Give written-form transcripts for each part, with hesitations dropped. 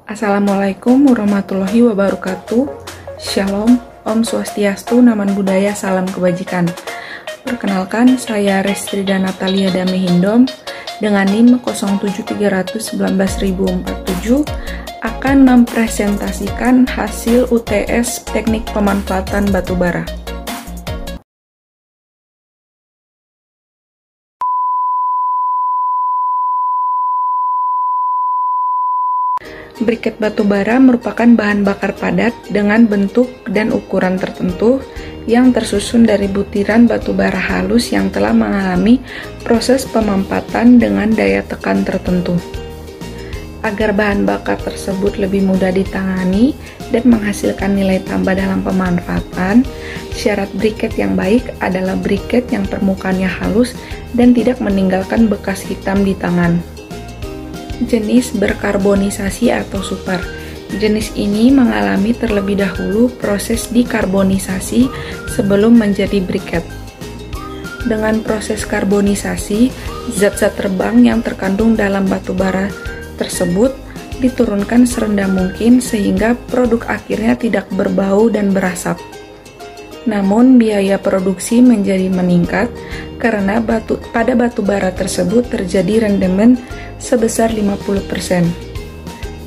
Assalamualaikum warahmatullahi wabarakatuh. Shalom, Om Swastiastu, Naman Budaya, Salam Kebajikan. Perkenalkan, saya Restrida Natalia Damehindom dengan NIM 07311.047 akan mempresentasikan hasil UTS Teknik Pemanfaatan Batubara. Briket batubara merupakan bahan bakar padat dengan bentuk dan ukuran tertentu yang tersusun dari butiran batubara halus yang telah mengalami proses pemampatan dengan daya tekan tertentu. Agar bahan bakar tersebut lebih mudah ditangani dan menghasilkan nilai tambah dalam pemanfaatan, syarat briket yang baik adalah briket yang permukaannya halus dan tidak meninggalkan bekas hitam di tangan. Jenis berkarbonisasi atau super. Jenis ini mengalami terlebih dahulu proses dikarbonisasi sebelum menjadi briket. Dengan proses karbonisasi, zat-zat terbang yang terkandung dalam batubara tersebut diturunkan serendah mungkin sehingga produk akhirnya tidak berbau dan berasap. Namun biaya produksi menjadi meningkat karena pada batubara tersebut terjadi rendemen sebesar 50%.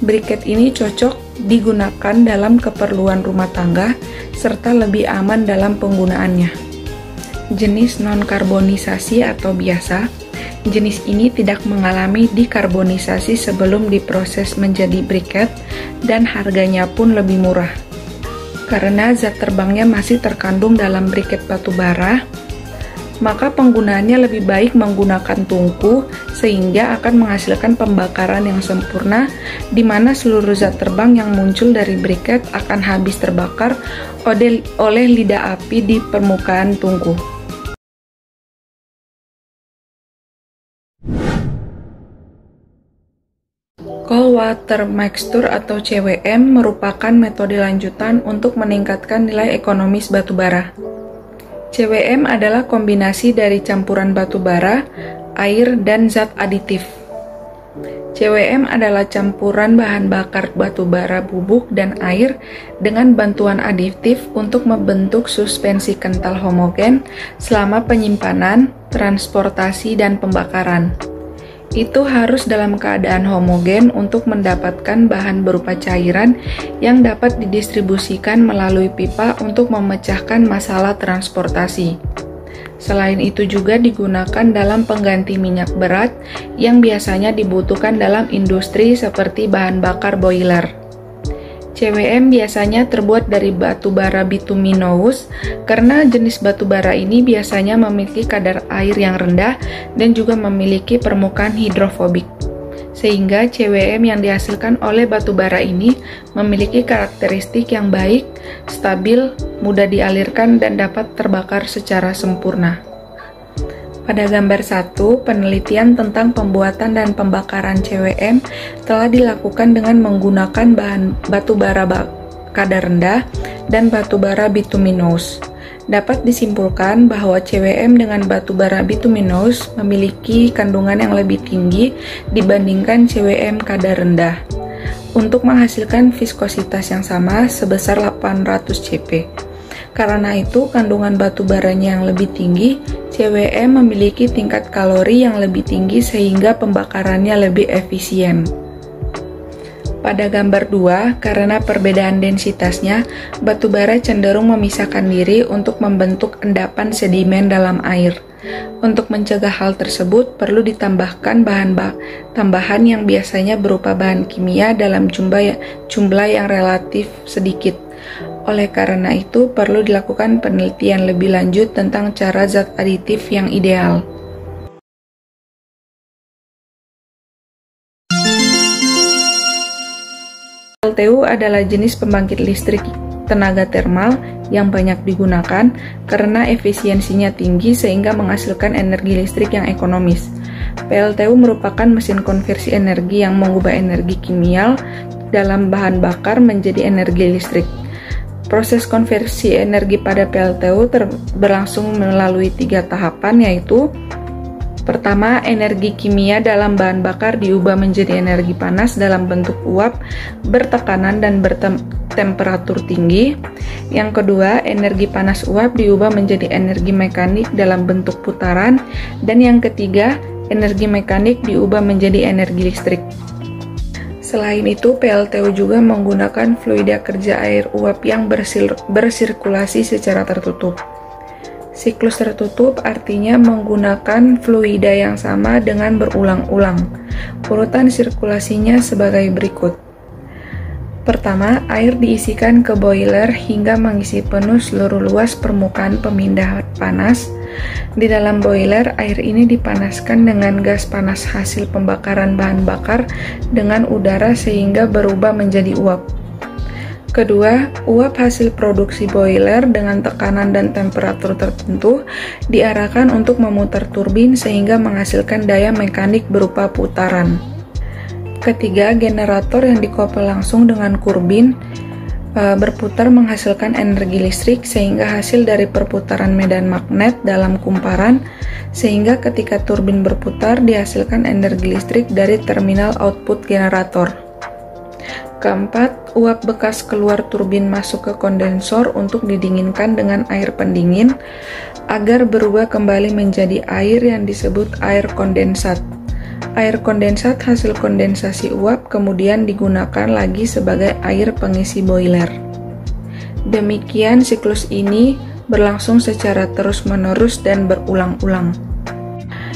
Briket ini cocok digunakan dalam keperluan rumah tangga serta lebih aman dalam penggunaannya. Jenis non-karbonisasi atau biasa. Jenis ini tidak mengalami dikarbonisasi sebelum diproses menjadi briket dan harganya pun lebih murah. Karena zat terbangnya masih terkandung dalam briket batubara, maka penggunaannya lebih baik menggunakan tungku sehingga akan menghasilkan pembakaran yang sempurna di mana seluruh zat terbang yang muncul dari briket akan habis terbakar oleh lidah api di permukaan tungku. Cold Water Mixture atau CWM merupakan metode lanjutan untuk meningkatkan nilai ekonomis batubara. CWM adalah kombinasi dari campuran batubara, air, dan zat aditif. CWM adalah campuran bahan bakar batubara bubuk dan air dengan bantuan aditif untuk membentuk suspensi kental homogen selama penyimpanan, transportasi, dan pembakaran. Itu harus dalam keadaan homogen untuk mendapatkan bahan berupa cairan yang dapat didistribusikan melalui pipa untuk memecahkan masalah transportasi. Selain itu juga digunakan dalam pengganti minyak berat yang biasanya dibutuhkan dalam industri seperti bahan bakar boiler. CWM biasanya terbuat dari batubara bituminous karena jenis batubara ini biasanya memiliki kadar air yang rendah dan juga memiliki permukaan hidrofobik. Sehingga CWM yang dihasilkan oleh batubara ini memiliki karakteristik yang baik, stabil, mudah dialirkan dan dapat terbakar secara sempurna. Pada gambar 1, penelitian tentang pembuatan dan pembakaran CWM telah dilakukan dengan menggunakan bahan batubara kadar rendah dan batubara bituminous. Dapat disimpulkan bahwa CWM dengan batubara bituminous memiliki kandungan yang lebih tinggi dibandingkan CWM kadar rendah untuk menghasilkan viskositas yang sama sebesar 800 Cp. Karena itu, kandungan batubaranya yang lebih tinggi, CWM memiliki tingkat kalori yang lebih tinggi sehingga pembakarannya lebih efisien. Pada gambar 2, karena perbedaan densitasnya, batubara cenderung memisahkan diri untuk membentuk endapan sedimen dalam air. Untuk mencegah hal tersebut, perlu ditambahkan bahan tambahan yang biasanya berupa bahan kimia dalam jumlah yang relatif sedikit. Oleh karena itu, perlu dilakukan penelitian lebih lanjut tentang cara zat aditif yang ideal. PLTU adalah jenis pembangkit listrik tenaga termal yang banyak digunakan karena efisiensinya tinggi sehingga menghasilkan energi listrik yang ekonomis. PLTU merupakan mesin konversi energi yang mengubah energi kimial dalam bahan bakar menjadi energi listrik. Proses konversi energi pada PLTU berlangsung melalui 3 tahapan, yaitu Pertama, energi kimia dalam bahan bakar diubah menjadi energi panas dalam bentuk uap bertekanan dan bertemperatur tinggi. Yang kedua, energi panas uap diubah menjadi energi mekanik dalam bentuk putaran. Dan yang ketiga, energi mekanik diubah menjadi energi listrik. Selain itu, PLTU juga menggunakan fluida kerja air uap yang bersirkulasi secara tertutup. Siklus tertutup artinya menggunakan fluida yang sama dengan berulang-ulang. Urutan sirkulasinya sebagai berikut. Pertama, air diisikan ke boiler hingga mengisi penuh seluruh luas permukaan pemindah panas. Di dalam boiler, air ini dipanaskan dengan gas panas hasil pembakaran bahan bakar dengan udara sehingga berubah menjadi uap. Kedua, uap hasil produksi boiler dengan tekanan dan temperatur tertentu diarahkan untuk memutar turbin sehingga menghasilkan daya mekanik berupa putaran. Ketiga, generator yang dikoppel langsung dengan turbin berputar menghasilkan energi listrik sehingga hasil dari perputaran medan magnet dalam kumparan sehingga ketika turbin berputar dihasilkan energi listrik dari terminal output generator. Keempat, uap bekas keluar turbin masuk ke kondensor untuk didinginkan dengan air pendingin agar berubah kembali menjadi air yang disebut air kondensat. Air kondensat hasil kondensasi uap kemudian digunakan lagi sebagai air pengisi boiler. Demikian siklus ini berlangsung secara terus-menerus dan berulang-ulang.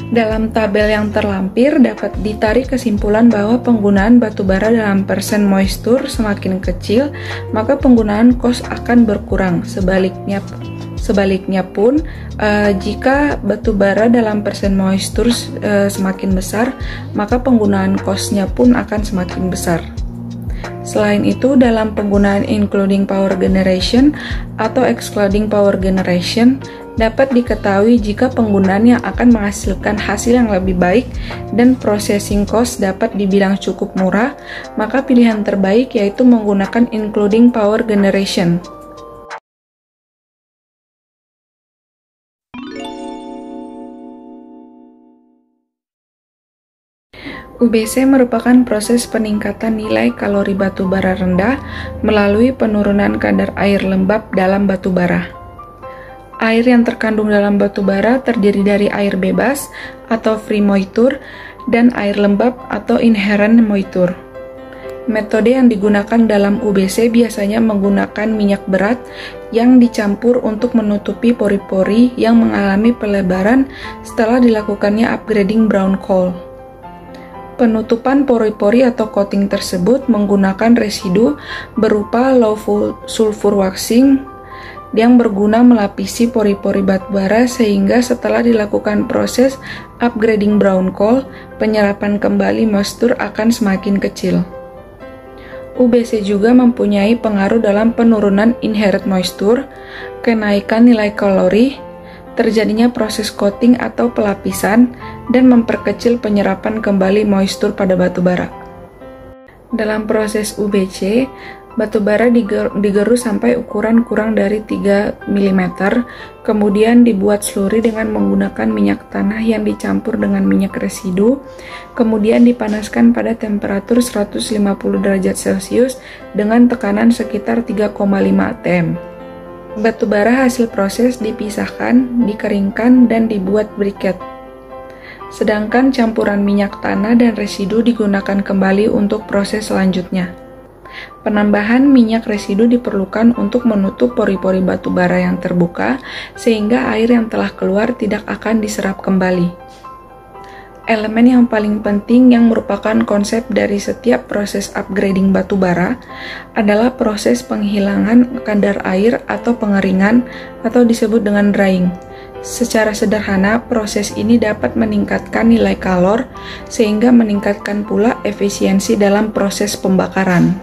Dalam tabel yang terlampir dapat ditarik kesimpulan bahwa penggunaan batu bara dalam persen moisture semakin kecil, maka penggunaan cost akan berkurang. Sebaliknya pun, jika batu bara dalam persen moisture semakin besar, maka penggunaan cost-nya pun akan semakin besar. Selain itu, dalam penggunaan including power generation atau excluding power generation, dapat diketahui jika penggunaannya akan menghasilkan hasil yang lebih baik dan processing cost dapat dibilang cukup murah, maka pilihan terbaik yaitu menggunakan including power generation. UBC merupakan proses peningkatan nilai kalori batu bara rendah melalui penurunan kadar air lembab dalam batu bara. Air yang terkandung dalam batu bara terdiri dari air bebas atau free moisture dan air lembab atau inherent moisture. Metode yang digunakan dalam UBC biasanya menggunakan minyak berat yang dicampur untuk menutupi pori-pori yang mengalami pelebaran setelah dilakukannya upgrading brown coal. Penutupan pori-pori atau coating tersebut menggunakan residu berupa low sulfur waxing yang berguna melapisi pori-pori batu bara sehingga setelah dilakukan proses upgrading brown coal, penyerapan kembali moisture akan semakin kecil. UBC juga mempunyai pengaruh dalam penurunan inherent moisture, kenaikan nilai kalori, terjadinya proses coating atau pelapisan, dan memperkecil penyerapan kembali moisture pada batu bara. Dalam proses UBC, batu bara digerus sampai ukuran kurang dari 3 mm, kemudian dibuat slurry dengan menggunakan minyak tanah yang dicampur dengan minyak residu, kemudian dipanaskan pada temperatur 150 derajat Celcius dengan tekanan sekitar 3,5 atm. Batu bara hasil proses dipisahkan, dikeringkan, dan dibuat briket. Sedangkan campuran minyak tanah dan residu digunakan kembali untuk proses selanjutnya. Penambahan minyak residu diperlukan untuk menutup pori-pori batu bara yang terbuka, sehingga air yang telah keluar tidak akan diserap kembali. Elemen yang paling penting yang merupakan konsep dari setiap proses upgrading batu bara adalah proses penghilangan kadar air atau pengeringan atau disebut dengan drying. Secara sederhana, proses ini dapat meningkatkan nilai kalor sehingga meningkatkan pula efisiensi dalam proses pembakaran.